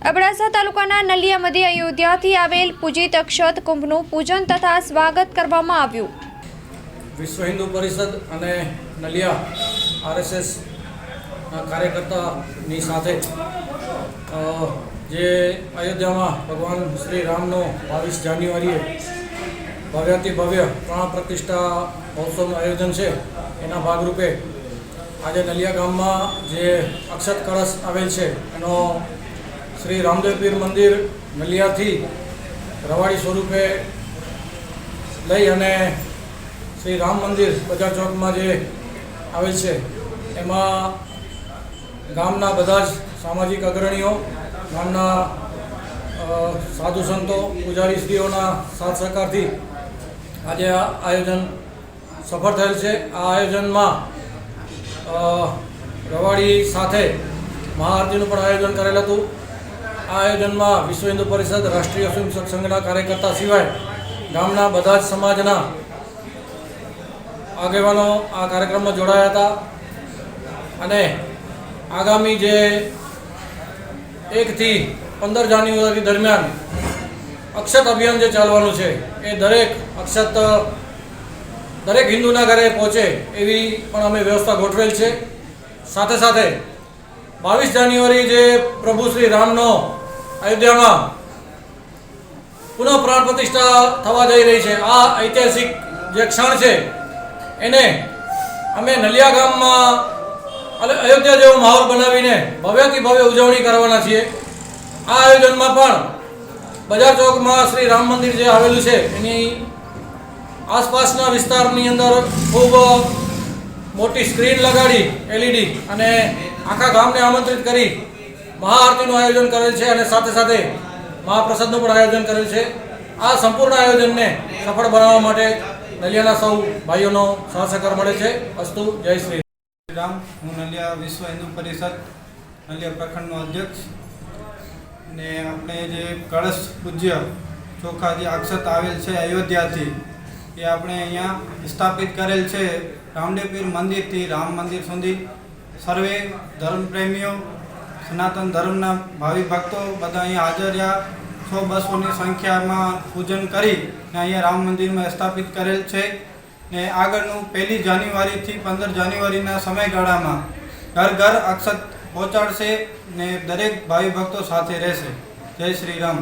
અબડાસા તાલુકાના નલિયા મધ્ય અયોધ્યાથી આવેલ પૂજિત અક્ષત કુંભનું પૂજન તથા સ્વાગત કરવામાં આવ્યું। વિશ્વ હિન્દુ પરિષદ અને નલિયા આરએસએસ કાર્યકર્તાની સાથે જે અયોધ્યામાં ભગવાન શ્રી રામનો 22 જાન્યુઆરીએ ભવ્યાતિ ભવ્ય પ્રાણ પ્રતિષ્ઠા મહોત્સવનું આયોજન છે, એના ભાગરૂપે આજે નલિયા ગામમાં જે અક્ષત કળશ આવેલ છે એનો શ્રી રામદેવ પીર મંદિર નલિયાથી રવાડી સ્વરૂપે લઈ અને શ્રી રામ મંદિર બજાર ચોકમાં જે આવેલ છે એમાં ગામના બધા જ સામાજિક અગ્રણીઓ, ગામના સાધુ સંતો, પૂજારી શ્રીઓના સાથ સહકારથી આજે આ આયોજન સફળ થયેલ છે। આ આયોજનમાં રવાડી સાથે મહાઆરતીનું પણ આયોજન કરેલ હતું। આ આયોજનમાં વિશ્વ હિન્દુ પરિષદ, રાષ્ટ્રીય સ્વયંસેવક સંઘના કાર્યકર્તા સિવાય ગામના બધા જ સમાજના આગેવાનો આ કાર્યક્રમમાં જોડાયા હતા અને આગામી જે 1 થી 15 જાન્યુઆરી દરમિયાન અક્ષત અભિયાન જે ચાલવાનું છે એ દરેક અક્ષત દરેક હિન્દુના ઘરે પહોંચે એવી પણ અમે વ્યવસ્થા ગોઠવેલ છે। સાથે સાથે 22 જાન્યુઆરી જે પ્રભુ શ્રી રામનો અયોધ્યામાં પુનઃ પ્રાણ પ્રતિષ્ઠા થવા જઈ રહી છે, આ ઐતિહાસિક જે ક્ષણ છે એને અમે નલિયા ગામમાં અયોધ્યા જેવો માહોલ બનાવીને ભવ્યથી ભવ્ય ઉજવણી કરવાના છીએ। આ આયોજનમાં પણ બજાર ચોકમાં શ્રી રામ મંદિર જે આવેલું છે એની આસપાસના વિસ્તારની અંદર ખૂબ મોટી સ્ક્રીન લગાડી LED અને આખા ગામને આમંત્રિત કરી મહાઆરતીનું આયોજન કરેલ છે અને સાથે સાથે મહાપ્રસાદનું પણ આયોજન કરેલ છે। આ સંપૂર્ણ આયોજનને સફળ બનાવવા માટે નલિયાના સૌ ભાઈઓનો સહકાર મળે છે। અસ્તુ, જય શ્રી રામ। હું નલિયા વિશ્વ હિન્દુ પરિષદ નલિયા પ્રખંડનો અધ્યક્ષ ને આપણે જે કળશ પૂજ્ય ચોખા જે અક્ષત આવેલ છે અયોધ્યાથી એ આપણે અહીંયા સ્થાપિત કરેલ છે। રામદેવ પીર મંદિરથી રામ મંદિર સુધી સર્વે ધર્મપ્રેમીઓ, સનાતન ધર્મના ભાવિ ભક્તો બધા અહીંયા હાજર રહ્યા। 100-200ની સંખ્યામાં પૂજન કરી ને અહીંયા રામ મંદિરમાં સ્થાપિત કરેલ છે ને આગળનું 1 જાન્યુઆરીથી 15 જાન્યુઆરીના સમયગાળામાં ઘર ઘર અક્ષત પહોંચાડશે ને દરેક ભાવિ ભક્તો સાથે રહેશે। જય શ્રી રામ।